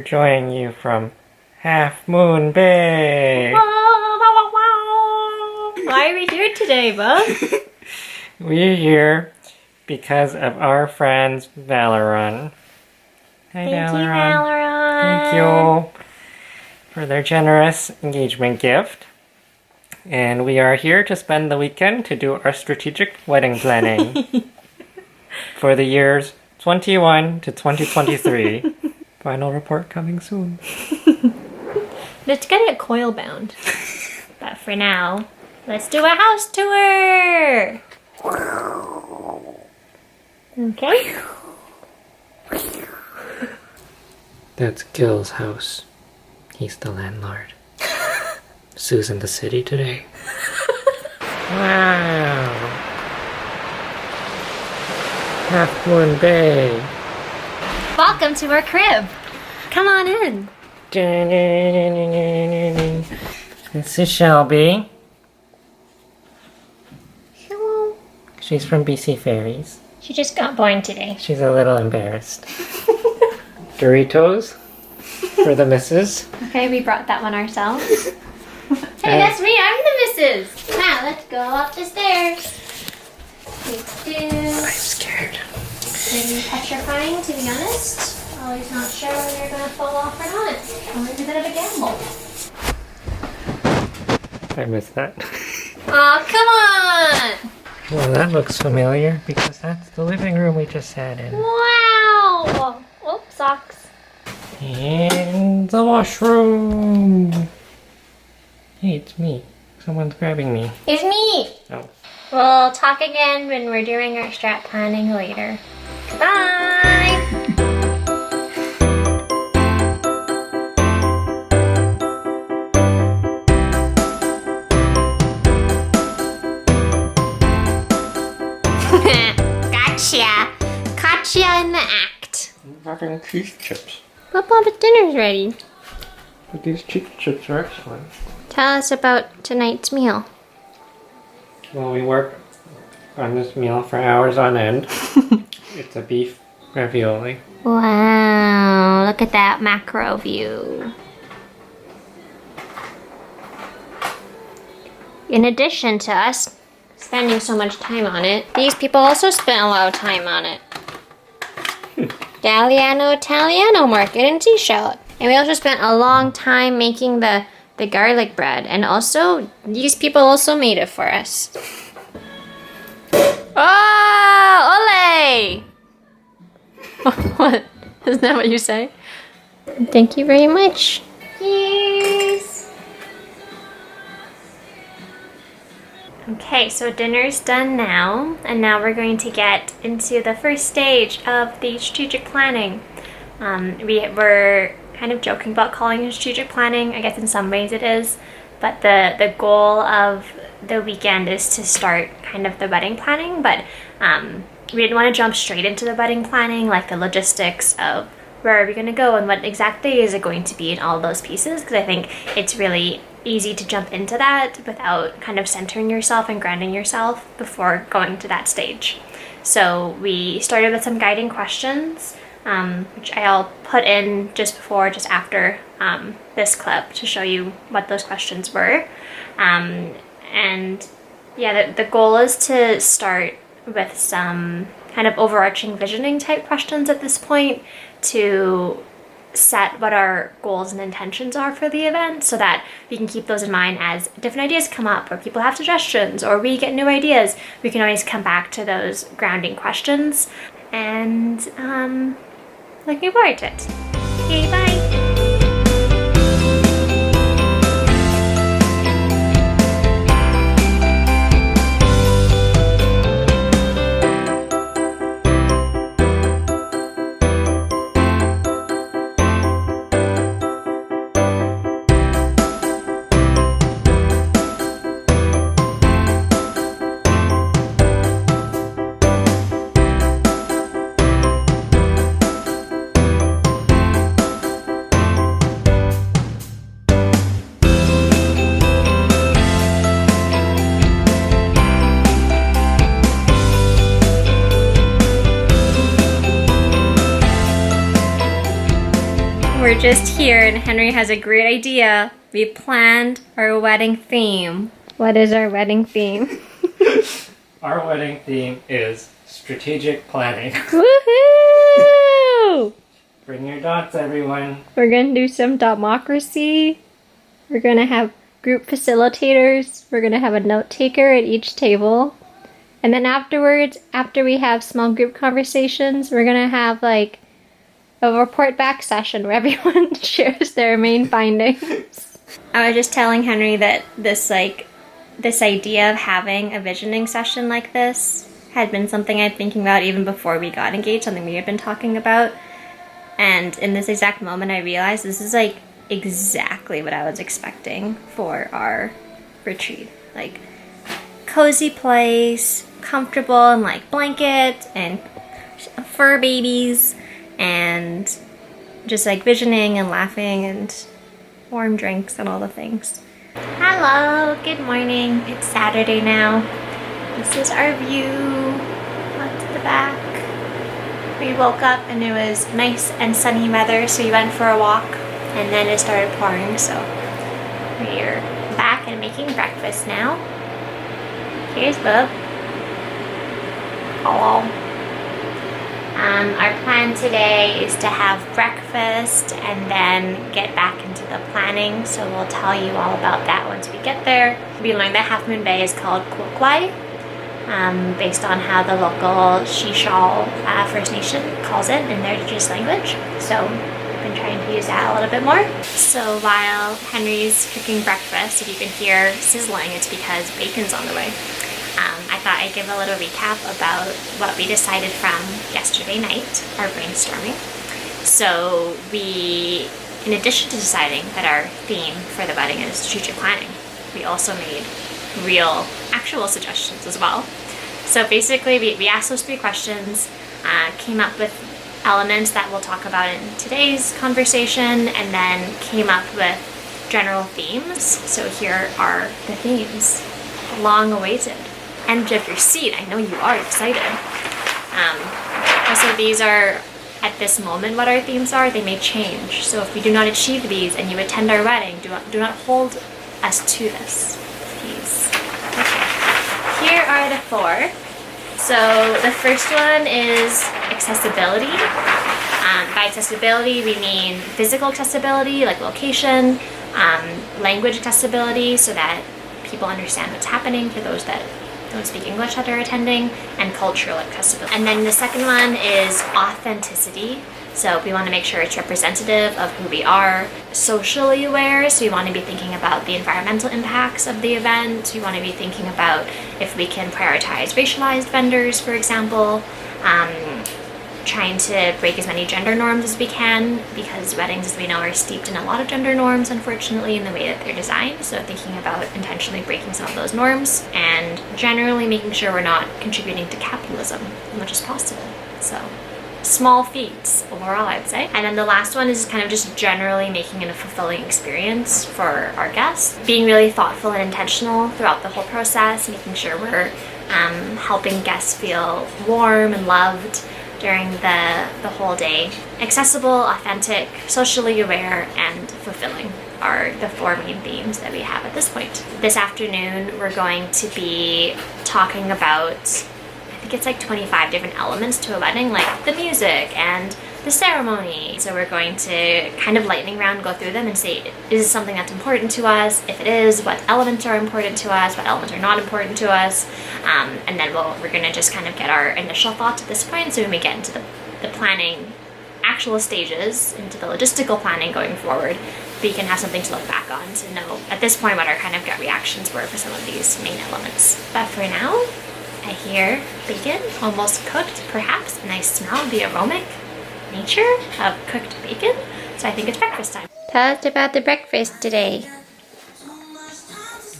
joining you from Halfmoon Bay. Why are we here today, Bob? We're here because of our friends Valoran. Hi, Thank you, Valoran. Thank you for their generous engagement gift. And we are here to spend the weekend to do our strategic wedding planning for the years 21 to 2023. Final report coming soon. Let's get it coil bound. But for now, let's do a house tour! Okay. That's Gil's house. He's the landlord. Sue's in the city today. Wow! Halfmoon Bay. Welcome to our crib. Come on in. This is Shelby. Hello. She's from BC Fairies. She just got born today. She's a little embarrassed. Doritos for the missus. Okay, we brought that one ourselves. Hey, that's me. I'm the missus. Now, let's go up the stairs. I'm scared. Maybe petrifying, to be honest. Always not sure when you're going to fall off or not. Always a bit of a gamble. I missed that. Aw, come on! Well, that looks familiar because that's the living room we just sat in. Wow! Oh, socks. And the washroom. Hey, it's me. Someone's grabbing me. It's me! Oh. We'll talk again when we're doing our strat planning later. Bye! Gotcha! Caught ya in the act. I'm having cheese chips. Well, Bob's dinner's ready. But these cheese chips are excellent. Tell us about tonight's meal. Well, we work on this meal for hours on end. It's a beef ravioli. Wow, look at that macro view. In addition to us spending so much time on it, these people also spent a lot of time on it. Galliano Italiano market and seashell. And we also spent a long time making the garlic bread. And also, these people also made it for us. Oh, ole! What? Isn't that what you say? Thank you very much. Cheers! Okay, so dinner's done now, and now we're going to get into the first stage of the strategic planning. We were kind of joking about calling it strategic planning. I guess in some ways it is, but the goal of the weekend is to start kind of the wedding planning, but we didn't want to jump straight into the wedding planning, like the logistics of where are we going to go and what exact day is it going to be and all those pieces, because I think it's really easy to jump into that without kind of centering yourself and grounding yourself before going to that stage. So we started with some guiding questions, which I'll put in just after this clip to show you what those questions were. And yeah, the goal is to start with some kind of overarching visioning type questions at this point to set what our goals and intentions are for the event so that we can keep those in mind as different ideas come up or people have suggestions or we get new ideas. We can always come back to those grounding questions and looking forward to it. Okay, bye! We're just here and Henry has a great idea. We planned our wedding theme. What is our wedding theme? Our wedding theme is strategic planning. Woohoo! Bring your dots, everyone. We're gonna do some democracy. We're gonna have group facilitators. We're gonna have a note taker at each table. And then afterwards, after we have small group conversations, we're gonna have like a report back session where everyone shares their main findings. I was just telling Henry that this idea of having a visioning session like this had been something I'd thinking about even before we got engaged, something we had been talking about. And in this exact moment, I realized this is like exactly what I was expecting for our retreat. Like, cozy place, comfortable and like blanket and fur babies and just like visioning and laughing and warm drinks and all the things. Hello, good morning. It's Saturday now. This is our view out to the back. We woke up and it was nice and sunny weather, so we went for a walk and then it started pouring, so we're back and making breakfast now. Here's Bub. Hello. Our plan today is to have breakfast and then get back into the planning, so we'll tell you all about that once we get there. We learned that Halfmoon Bay is called xwilway, based on how the local Shishal First Nation calls it in their indigenous language. So we've been trying to use that a little bit more. So while Henry's cooking breakfast, if you can hear sizzling, it's because bacon's on the way. I thought I'd give a little recap about what we decided from yesterday night, our brainstorming. So we, in addition to deciding that our theme for the wedding is strategic planning, we also made real, actual suggestions as well. So basically we asked those 3 questions, came up with elements that we'll talk about in today's conversation, and then came up with general themes. So here are the themes, long awaited. Edge of your seat, I know you are excited. So these are, at this moment, what our themes are. They may change. So if we do not achieve these and you attend our wedding, do not hold us to this, please. Okay. Here are the 4. So the first one is accessibility. By accessibility, we mean physical accessibility, like location, language accessibility, so that people understand what's happening for those that don't speak English that are attending, and cultural accessibility. And then the second one is authenticity. So we want to make sure it's representative of who we are. Socially aware, so we want to be thinking about the environmental impacts of the event. We want to be thinking about if we can prioritize racialized vendors, for example. Trying to break as many gender norms as we can, because weddings, as we know, are steeped in a lot of gender norms, unfortunately, in the way that they're designed. So thinking about intentionally breaking some of those norms, and generally making sure we're not contributing to capitalism as much as possible. So small feats overall, I'd say. And then the last one is kind of just generally making it a fulfilling experience for our guests. Being really thoughtful and intentional throughout the whole process, making sure we're helping guests feel warm and loved during the whole day. Accessible, authentic, socially aware, and fulfilling are the 4 main themes that we have at this point. This afternoon, we're going to be talking about, I think it's like 25 different elements to a wedding, like the music and the ceremony. So we're going to kind of lightning round go through them and say, is this something that's important to us? If it is, what elements are important to us? What elements are not important to us? And then we're going to just kind of get our initial thoughts at this point. So when we get into the planning actual stages, into the logistical planning going forward, we can have something to look back on to know at this point what our kind of gut reactions were for some of these main elements. But for now, I hear bacon almost cooked, perhaps, and I smell the aromatic nature of cooked bacon, so I think it's breakfast time. Tell us about the breakfast today.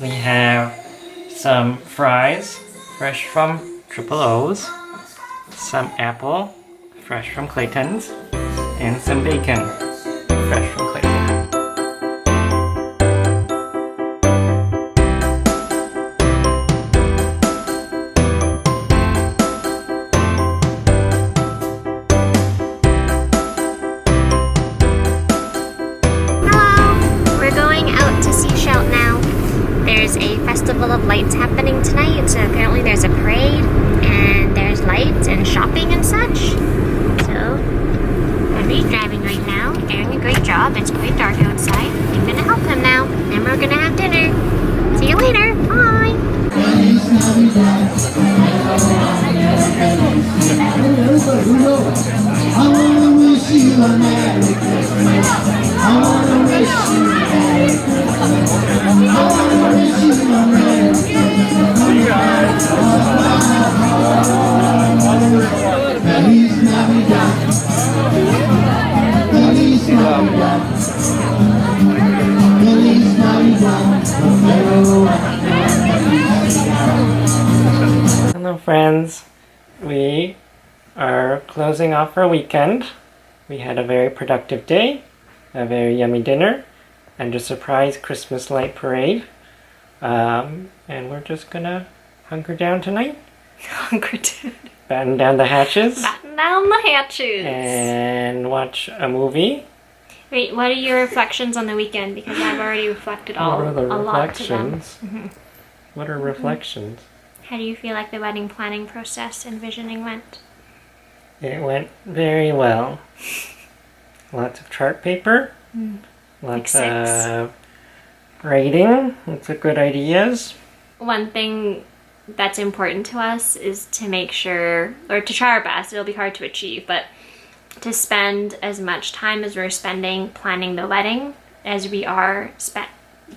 We have some fries, fresh from Triple O's, some apple, fresh from Clayton's, and some bacon, fresh from Clayton's. we are closing off our weekend. We had a very productive day, a very yummy dinner, and a surprise Christmas light parade. And we're just gonna hunker down tonight. Hunker down. Batten down the hatches. Batten down the hatches. And watch a movie. Wait, what are your reflections on the weekend? Because I've already reflected a lot to them. Reflections? What are reflections? How do you feel like the wedding planning process and visioning went? It went very well. Lots of chart paper. Lots of writing. Lots of good ideas. One thing that's important to us is to make sure, or to try our best, it'll be hard to achieve, but to spend as much time as we're spending planning the wedding as we are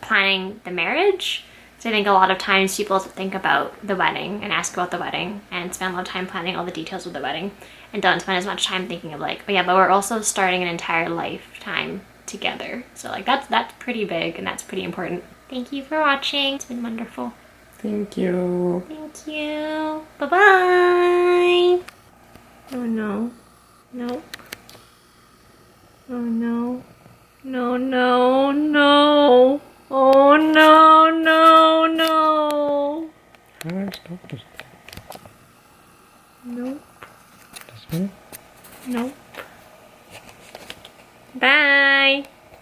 planning the marriage. So I think a lot of times people think about the wedding and ask about the wedding and spend a lot of time planning all the details of the wedding and don't spend as much time thinking of like, oh yeah, but we're also starting an entire lifetime together. So like that's pretty big and that's pretty important. Thank you for watching. It's been wonderful. Thank you. Thank you. Bye-bye. Oh no. Nope. Oh no. No, no, no. Oh no, no, no. Nope. Nope. Bye.